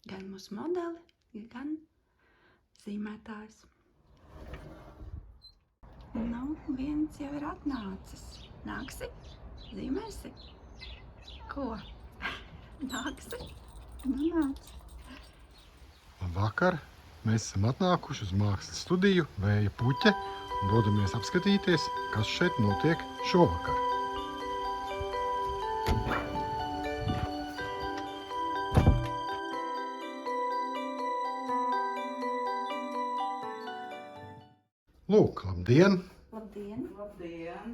gan mūsu modeli, gan zīmētājs. Nu, viens jau ir atnācis. Nāksi? Zīmēsi? Ko? Nāksi? Nu, nāc. Labvakar! Mēs esam atnākuši uz mākslas studiju Vēja puķe un dodamies apskatīties, kas šeit notiek šovakar. Lūk, labdien! Labdien! Labdien!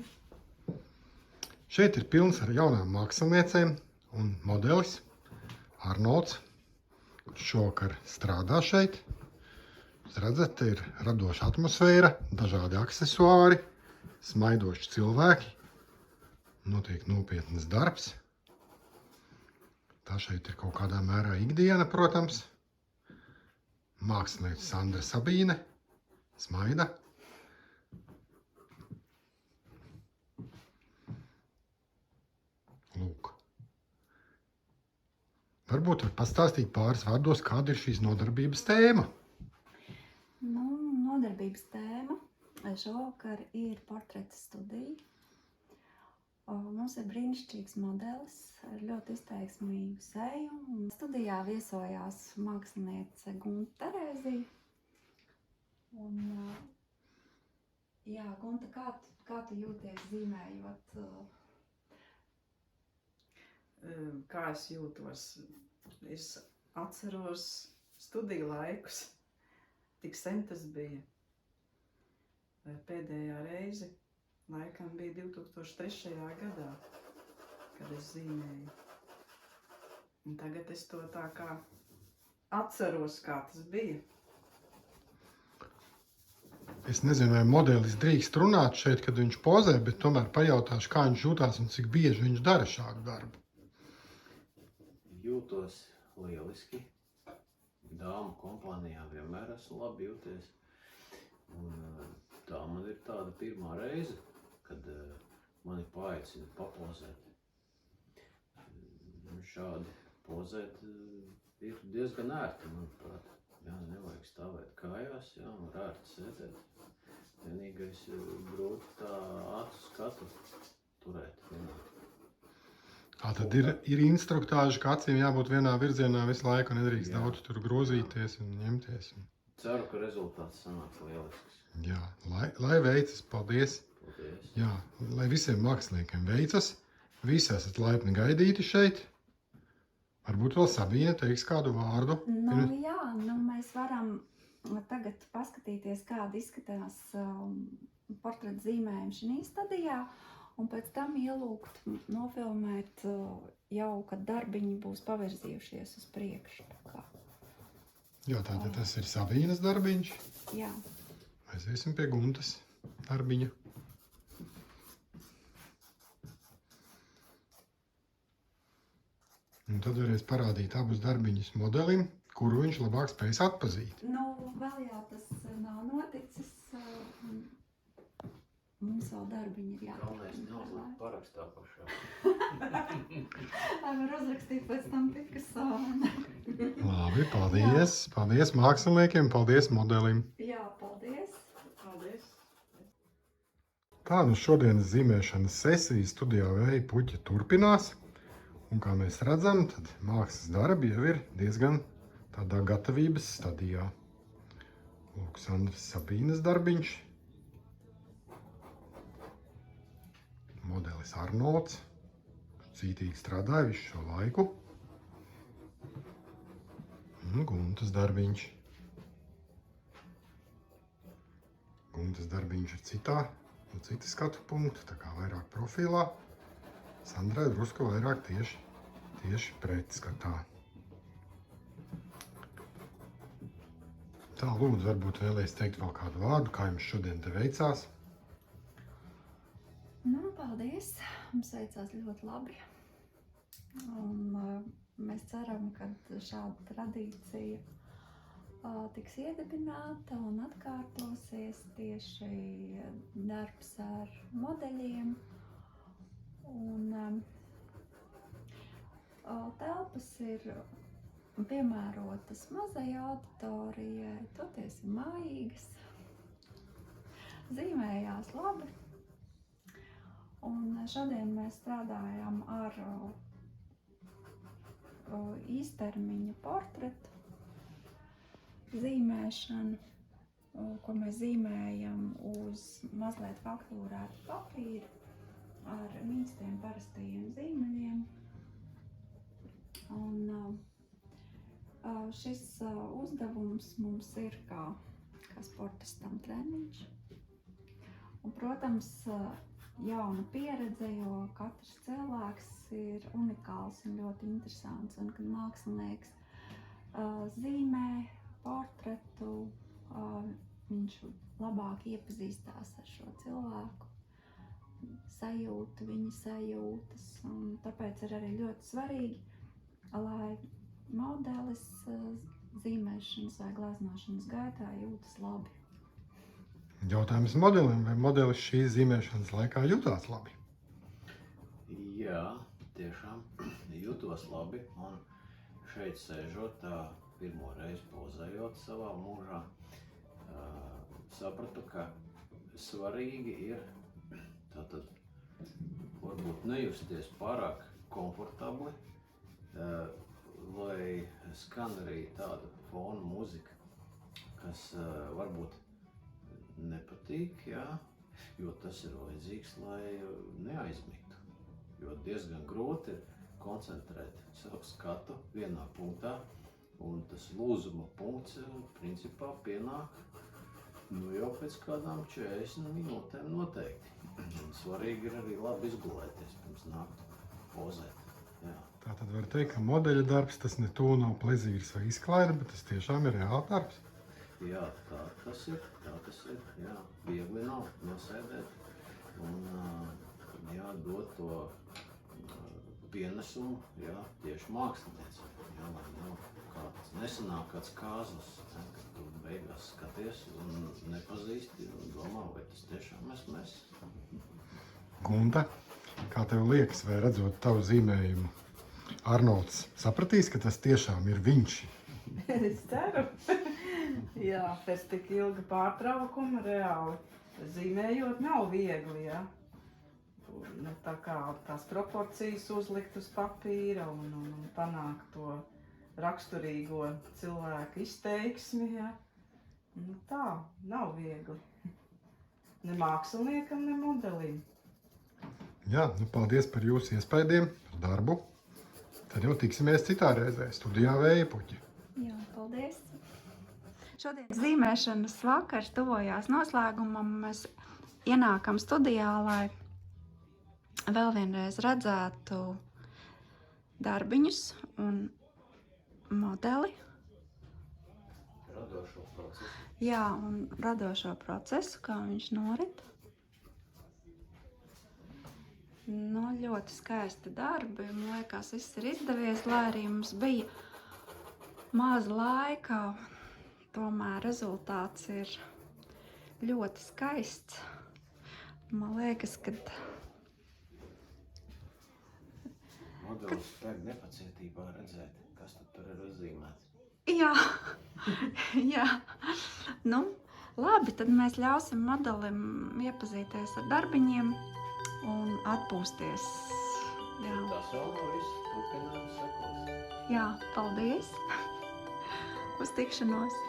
Šeit ir pilns ar jaunām māksliniecēm un modelis Arnolds, kurš šovakar strādā šeit. Jūs redzat, te ir radoša atmosfēra, dažādi aksesuāri, smaidoši cilvēki. Notiek nopietnas darbs. Tā šeit ir kaut kādā mērā ikdiena, protams. Māksliniece Sandra Sabīne smaida. Lūk. Varbūt var pastāstīt pāris vārdos, kāda ir šīs nodarbības tēma. Nu, nodarbības tēma šovakar ir portreta studija. Mums ir brīnišķīgs modelis ar ļoti izteiksmīgu seju. Studijā viesojās māksliniece Gunta Terēzija. Un, jā, Gunta, kā tu jūties zīmējot? Kā es jūtos? Es atceros studiju laikus. Tik sen tas bija. Pēdējā reize laikam bija 2003. gadā, kad es zīmēju. Un tagad es to tā kā atceros, kā tas bija. Es nezinu, vai modelis drīkst runāt šeit, kad viņš pozē, bet tomēr pajautāšu, kā viņš jūtās un cik bieži viņš dara šādu darbu. Jūtos lieliski. Dāmu kompānijā vienmēr esmu labi jūties. Un tā man ir tāda pirmā reize, kad mani paaicina papozēt. Šādi pozēt ir diezgan ērti, manuprāt. Jā, nevajag stāvēt kājās, jā, var ērti sēdēt. Vienīgais grūti tā acu skatu turēt vienā. Tā tad ir instruktāži, ka acīm jābūt vienā virzienā visu laiku, nedrīkst daudz tur grozīties un ņemties. Ceru, ka rezultāts sanāks lielisks. Jā, lai veicas, paldies. Paldies. Jā, lai visiem māksliniekiem veicas. Visi esat laipni gaidīti šeit. Varbūt vēl Sabīne teiks kādu vārdu. Nu, jā, mēs varam tagad paskatīties, kāda izskatās portreta zīmējumi šī stadijā, un pēc tam ielūgt, nofilmēt jau, kad darbiņi būs pavirzījušies uz priekšu. Jā, tātad tas ir Sabīnes darbiņš. Jā. Aiziesim pie Guntas darbiņa. Un tad varēs parādīt abus darbiņus modelim, kuru viņš labāk spēs atpazīt. Nu, vēl jau tas nav noticis. Mums vēl darbiņi ir Galvenais neuzlikt parakstā pašā. Lai var uzrakstīt pēc tam Picasso. Labi, paldies. Paldies māksliniekiem, paldies modelim. Jā, paldies. Paldies! Tā nu šodienas zīmēšanas sesija studijā Vēja puķe turpinās. Un kā mēs redzam, tad mākslas darbi jau ir diezgan tādā gatavības stadijā. Lūk, Sandras Sabīnes darbiņš. Modelis Arnolds, kurš cītīgi strādāja visu šo laiku. Un Guntas darbiņš. Guntas darbiņš ir cita skatu punkta, tā kā vairāk profilā. Sandrai drusku vairāk tieši pretskatā. Tā, lūdzu, varbūt vēlēs teikt vēl kādu vārdu, kā jums šodien te veicās. Nu, paldies. Mums veicās ļoti labi. Un mēs ceram, ka šāda tradīcija tiks iedibināta un atkārtosies tieši darbs ar modeļiem. Un telpas ir piemērotas mazai auditorijai, toties ir mājīgas, zīmējās labi. Un šodien mēs strādājam ar īstermiņa portretu zīmēšanu, ko mēs zīmējam uz mazliet faktūrētu papīru ar mīkstiem parastajiem zīmeļiem. Un šis uzdevums mums ir kā sportistam treniņš. Un, protams, jauna pieredze, jo katrs cilvēks ir unikāls un ļoti interesants. Un, kad mākslinieks zīmē portretu, viņš labāk iepazīstās ar šo cilvēku, sajūtu viņa sajūtas. Un tāpēc ir arī ļoti svarīgi, lai modelis zīmēšanas vai gleznošanas gaitā jūtas labi. Jautājums modelim, vai modelis šīs zīmēšanas laikā jutās labi? Jā, tiešām jūtos labi, un šeit sēžot tā pirmo reizi pozējot savā mūžā, sapratu, ka svarīgi ir tātad varbūt nejusties pārāk komfortabli, lai skan arī tāda fona mūzika, kas varbūt nepatīk, jā, jo tas ir vajadzīgs, lai neaizmigtu. Jo diezgan grūti ir koncentrēt savu skatu vienā punktā, un tas lūzuma punkts principā pienāk jau pēc kādām 40 minūtēm noteikti. Un svarīgi ir arī labi izgulēties pirms nākt pozēt. Jā. Tātad var teikt, ka modeļa darbs tas ne to nav plezīrs vai izklaide, bet tas tiešām ir reāli darbs. Jā, tā tas ir, jā, viegli nav nosēdēt un dot to pienesumu, jā, tieši mākslinieci, jā, lai nav kāds nesanāk kāds kāzlis, kad tu beigās skaties un nepazīsti un domā, vai tas tiešām esmu es. Gunta, kā tev liekas, vai redzot tavu zīmējumu, Arnolds sapratīs, ka tas tiešām ir viņš? Es ceru. Jā, pēc tik ilga pārtraukuma reāli zīmējot nav viegli, jā. Tā kā tās proporcijas uzlikt uz papīra un panākt to raksturīgo cilvēku izteiksmi, jā. Tā, nav viegli. Ne māksliniekam, ne modelim. Jā, paldies par jūsu iespaidiem, par darbu. Tad jau tiksimies citā reizē studijā Vējpuķi. Jā, paldies! Šodien zīmēšanas vakars tuvojās noslēgumam. Mēs ienākam studijā, lai vēl vienreiz redzētu darbiņus un modeli. Radošo procesu. Jā, un radošo procesu, kā viņš norit. Ļoti skaisti darbi. Man liekas, viss ir izdevies, lai arī mums bija maz laika. Tomēr rezultāts ir ļoti skaists. Man liekas, ka Modelis spēk nepacietībā redzēt, kas tur ir uzzīmēts. jā, jā. Nu, labi, tad mēs ļausim modelim iepazīties ar darbiņiem un atpūsties. Jā, Tas vēl nav viss, turpinājums sekos. jā, paldies. Uz tikšanos.